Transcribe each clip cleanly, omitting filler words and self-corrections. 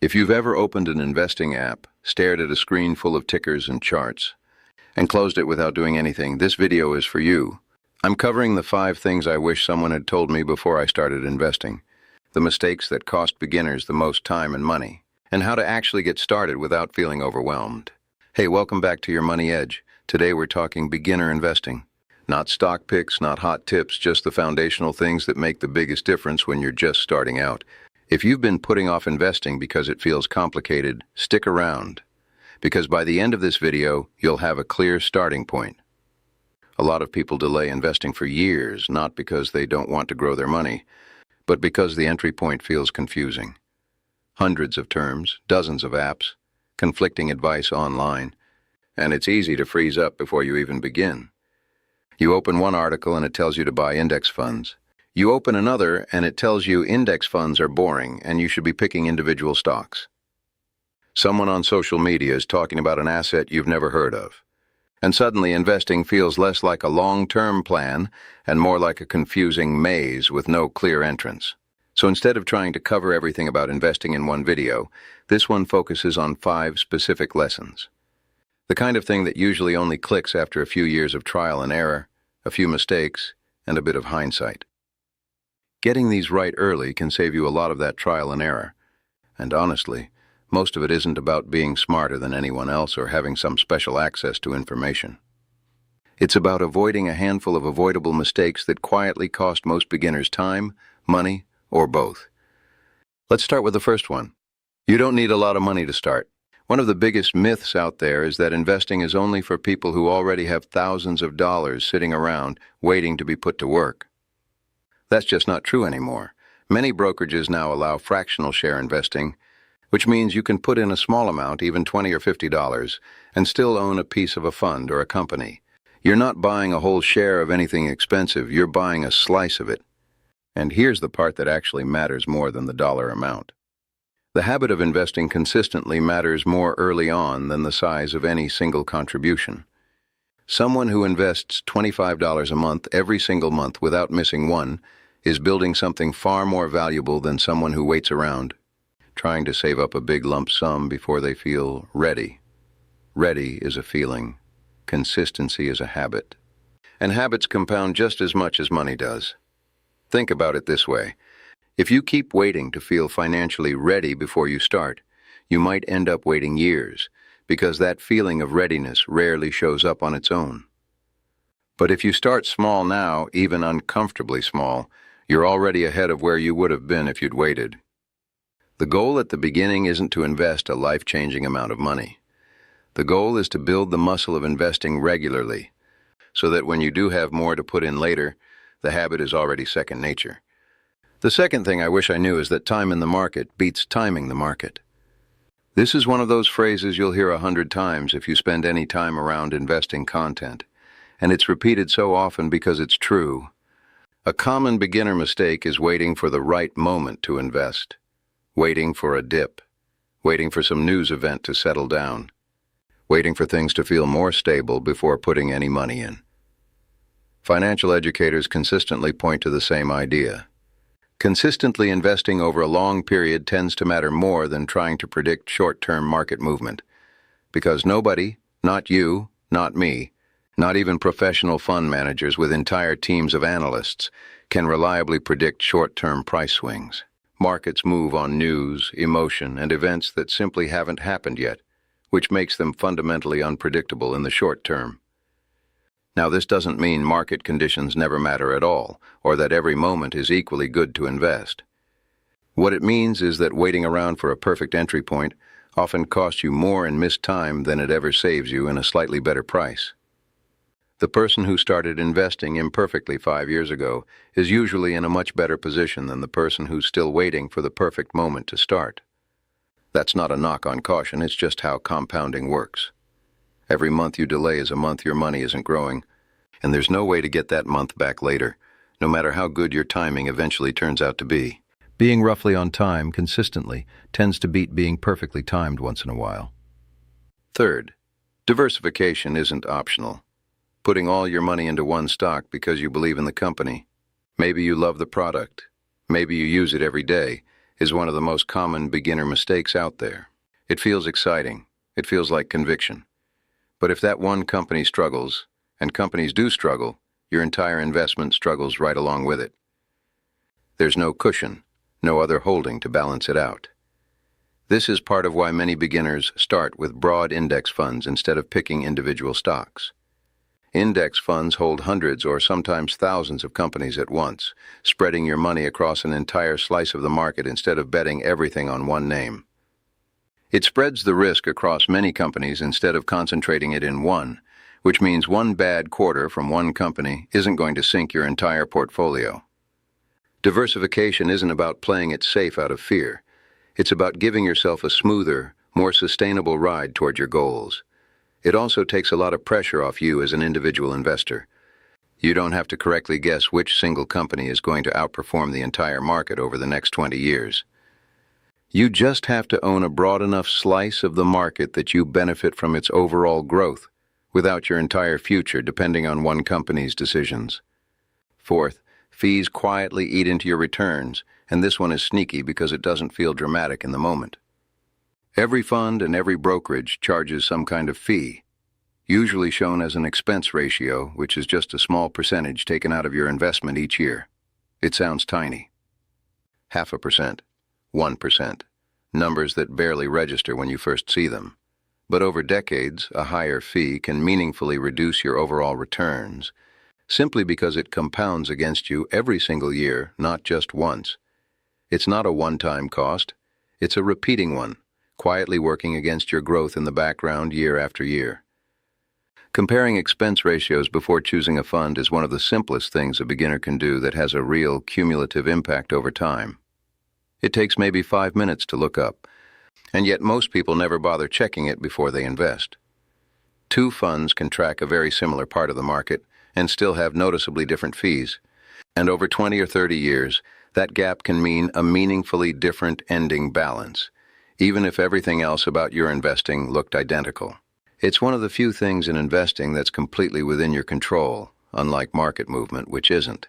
If you've ever opened an investing app, stared at a screen full of tickers and charts, and closed it without doing anything, this video is for you. I'm covering the 5 things I wish someone had told me before I started investing, the mistakes that cost beginners the most time and money, and how to actually get started without feeling overwhelmed. Hey, welcome back to Your Money Edge. Today we're talking beginner investing. Not stock picks, not hot tips, just the foundational things that make the biggest difference when you're just starting out. If you've been putting off investing because it feels complicated, stick around, because by the end of this video, you'll have a clear starting point. A lot of people delay investing for years, not because they don't want to grow their money, but because the entry point feels confusing. Hundreds of terms, dozens of apps, conflicting advice online, and it's easy to freeze up before you even begin. You open one article and it tells you to buy index funds. You open another and it tells you index funds are boring and you should be picking individual stocks. Someone on social media is talking about an asset you've never heard of. And suddenly investing feels less like a long-term plan and more like a confusing maze with no clear entrance. So instead of trying to cover everything about investing in one video, this one focuses on 5 specific lessons. The kind of thing that usually only clicks after a few years of trial and error, a few mistakes, and a bit of hindsight. Getting these right early can save you a lot of that trial and error. And honestly, most of it isn't about being smarter than anyone else or having some special access to information. It's about avoiding a handful of avoidable mistakes that quietly cost most beginners time, money, or both. Let's start with the first one. You don't need a lot of money to start. One of the biggest myths out there is that investing is only for people who already have thousands of dollars sitting around waiting to be put to work. That's just not true anymore. Many brokerages now allow fractional share investing, which means you can put in a small amount, even $20 or $50, and still own a piece of a fund or a company. You're not buying a whole share of anything expensive, you're buying a slice of it. And here's the part that actually matters more than the dollar amount. The habit of investing consistently matters more early on than the size of any single contribution. Someone who invests $25 a month every single month without missing one is building something far more valuable than someone who waits around, trying to save up a big lump sum before they feel ready. Ready is a feeling. Consistency is a habit. And habits compound just as much as money does. Think about it this way. If you keep waiting to feel financially ready before you start, you might end up waiting years, because that feeling of readiness rarely shows up on its own. But if you start small now, even uncomfortably small, you're already ahead of where you would have been if you'd waited. The goal at the beginning isn't to invest a life-changing amount of money. The goal is to build the muscle of investing regularly, so that when you do have more to put in later, the habit is already second nature. The second thing I wish I knew is that time in the market beats timing the market. This is one of those phrases you'll hear 100 times if you spend any time around investing content, and it's repeated so often because it's true. A common beginner mistake is waiting for the right moment to invest, waiting for a dip, waiting for some news event to settle down, waiting for things to feel more stable before putting any money in. Financial educators consistently point to the same idea. Consistently investing over a long period tends to matter more than trying to predict short-term market movement, because nobody, not you, not me, not even professional fund managers with entire teams of analysts, can reliably predict short-term price swings. Markets move on news, emotion, and events that simply haven't happened yet, which makes them fundamentally unpredictable in the short term. Now, this doesn't mean market conditions never matter at all, or that every moment is equally good to invest. What it means is that waiting around for a perfect entry point often costs you more in missed time than it ever saves you in a slightly better price. The person who started investing imperfectly 5 years ago is usually in a much better position than the person who's still waiting for the perfect moment to start. That's not a knock on caution, it's just how compounding works. Every month you delay is a month your money isn't growing, and there's no way to get that month back later, no matter how good your timing eventually turns out to be. Being roughly on time consistently tends to beat being perfectly timed once in a while. Third, diversification isn't optional. Putting all your money into one stock because you believe in the company, maybe you love the product, maybe you use it every day, is one of the most common beginner mistakes out there. It feels exciting. It feels like conviction. But if that one company struggles, and companies do struggle, your entire investment struggles right along with it. There's no cushion, no other holding to balance it out. This is part of why many beginners start with broad index funds instead of picking individual stocks. Index funds hold hundreds or sometimes thousands of companies at once, spreading your money across an entire slice of the market instead of betting everything on one name. It spreads the risk across many companies instead of concentrating it in one, which means one bad quarter from one company isn't going to sink your entire portfolio. Diversification isn't about playing it safe out of fear. It's about giving yourself a smoother, more sustainable ride toward your goals. It also takes a lot of pressure off you as an individual investor. You don't have to correctly guess which single company is going to outperform the entire market over the next 20 years. You just have to own a broad enough slice of the market that you benefit from its overall growth, without your entire future depending on one company's decisions. Fourth, fees quietly eat into your returns, and this one is sneaky because it doesn't feel dramatic in the moment. Every fund and every brokerage charges some kind of fee, usually shown as an expense ratio, which is just a small percentage taken out of your investment each year. It sounds tiny. 0.5%, 1%, numbers that barely register when you first see them. But over decades, a higher fee can meaningfully reduce your overall returns, simply because it compounds against you every single year, not just once. It's not a one-time cost, it's a repeating one, quietly working against your growth in the background year after year. Comparing expense ratios before choosing a fund is one of the simplest things a beginner can do that has a real cumulative impact over time. It takes maybe 5 minutes to look up, and yet most people never bother checking it before they invest. Two funds can track a very similar part of the market and still have noticeably different fees. And over 20 or 30 years, that gap can mean a meaningfully different ending balance, even if everything else about your investing looked identical. It's one of the few things in investing that's completely within your control, unlike market movement, which isn't.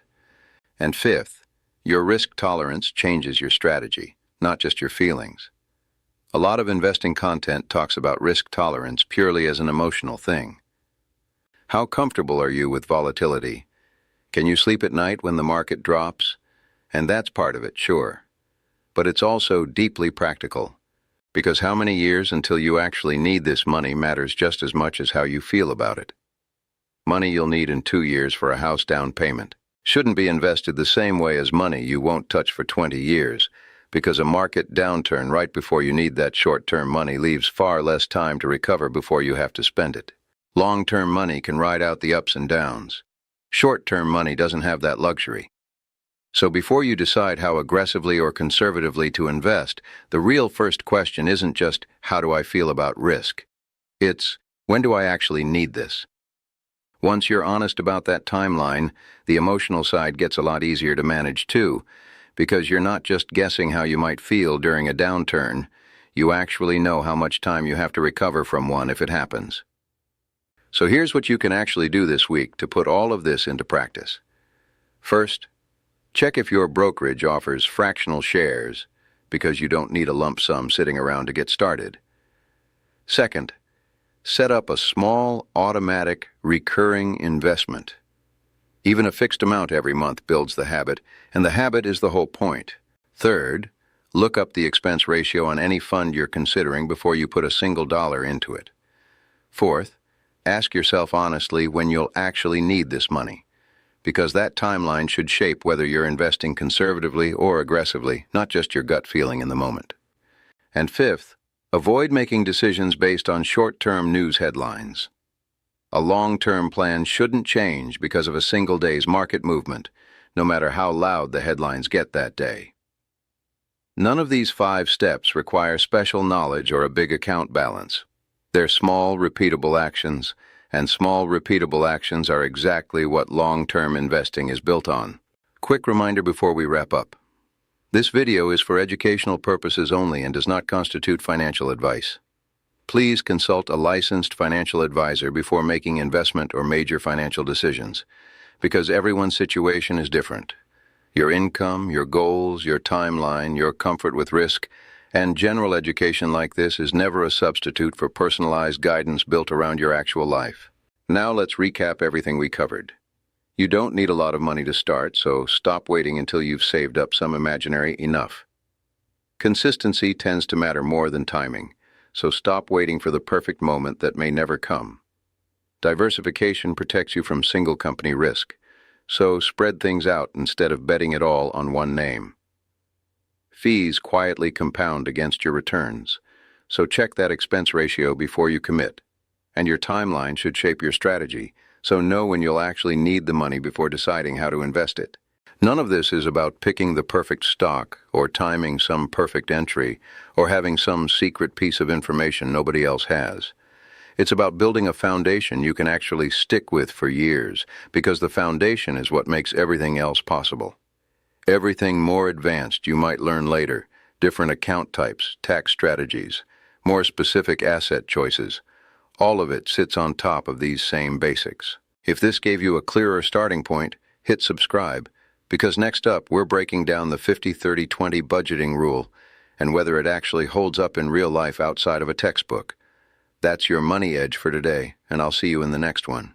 And fifth, your risk tolerance changes your strategy, not just your feelings. A lot of investing content talks about risk tolerance purely as an emotional thing. How comfortable are you with volatility? Can you sleep at night when the market drops? And that's part of it, sure. But it's also deeply practical. Because how many years until you actually need this money matters just as much as how you feel about it. Money you'll need in 2 years for a house down payment shouldn't be invested the same way as money you won't touch for 20 years, because a market downturn right before you need that short-term money leaves far less time to recover before you have to spend it. Long-term money can ride out the ups and downs. Short-term money doesn't have that luxury. So before you decide how aggressively or conservatively to invest, the real first question isn't just, how do I feel about risk? It's, when do I actually need this? Once you're honest about that timeline, the emotional side gets a lot easier to manage too, because you're not just guessing how you might feel during a downturn, you actually know how much time you have to recover from one if it happens. So here's what you can actually do this week to put all of this into practice. First, check if your brokerage offers fractional shares, because you don't need a lump sum sitting around to get started. Second, set up a small, automatic, recurring investment. Even a fixed amount every month builds the habit, and the habit is the whole point. Third, look up the expense ratio on any fund you're considering before you put a single dollar into it. Fourth, ask yourself honestly when you'll actually need this money, because that timeline should shape whether you're investing conservatively or aggressively, not just your gut feeling in the moment. And fifth, avoid making decisions based on short-term news headlines. A long-term plan shouldn't change because of a single day's market movement, no matter how loud the headlines get that day. None of these 5 steps require special knowledge or a big account balance. They're small, repeatable actions, and small, repeatable actions are exactly what long-term investing is built on. Quick reminder before we wrap up. This video is for educational purposes only and does not constitute financial advice. Please consult a licensed financial advisor before making investment or major financial decisions, because everyone's situation is different. Your income, your goals, your timeline, your comfort with risk, and general education like this is never a substitute for personalized guidance built around your actual life. Now let's recap everything we covered. You don't need a lot of money to start, so stop waiting until you've saved up some imaginary enough. Consistency tends to matter more than timing, so stop waiting for the perfect moment that may never come. Diversification protects you from single company risk, so spread things out instead of betting it all on one name. Fees quietly compound against your returns, so check that expense ratio before you commit. And your timeline should shape your strategy, so know when you'll actually need the money before deciding how to invest it. None of this is about picking the perfect stock, or timing some perfect entry, or having some secret piece of information nobody else has. It's about building a foundation you can actually stick with for years, because the foundation is what makes everything else possible. Everything more advanced you might learn later, different account types, tax strategies, more specific asset choices, all of it sits on top of these same basics. If this gave you a clearer starting point, hit subscribe, because next up we're breaking down the 50-30-20 budgeting rule and whether it actually holds up in real life outside of a textbook. That's your money edge for today, and I'll see you in the next one.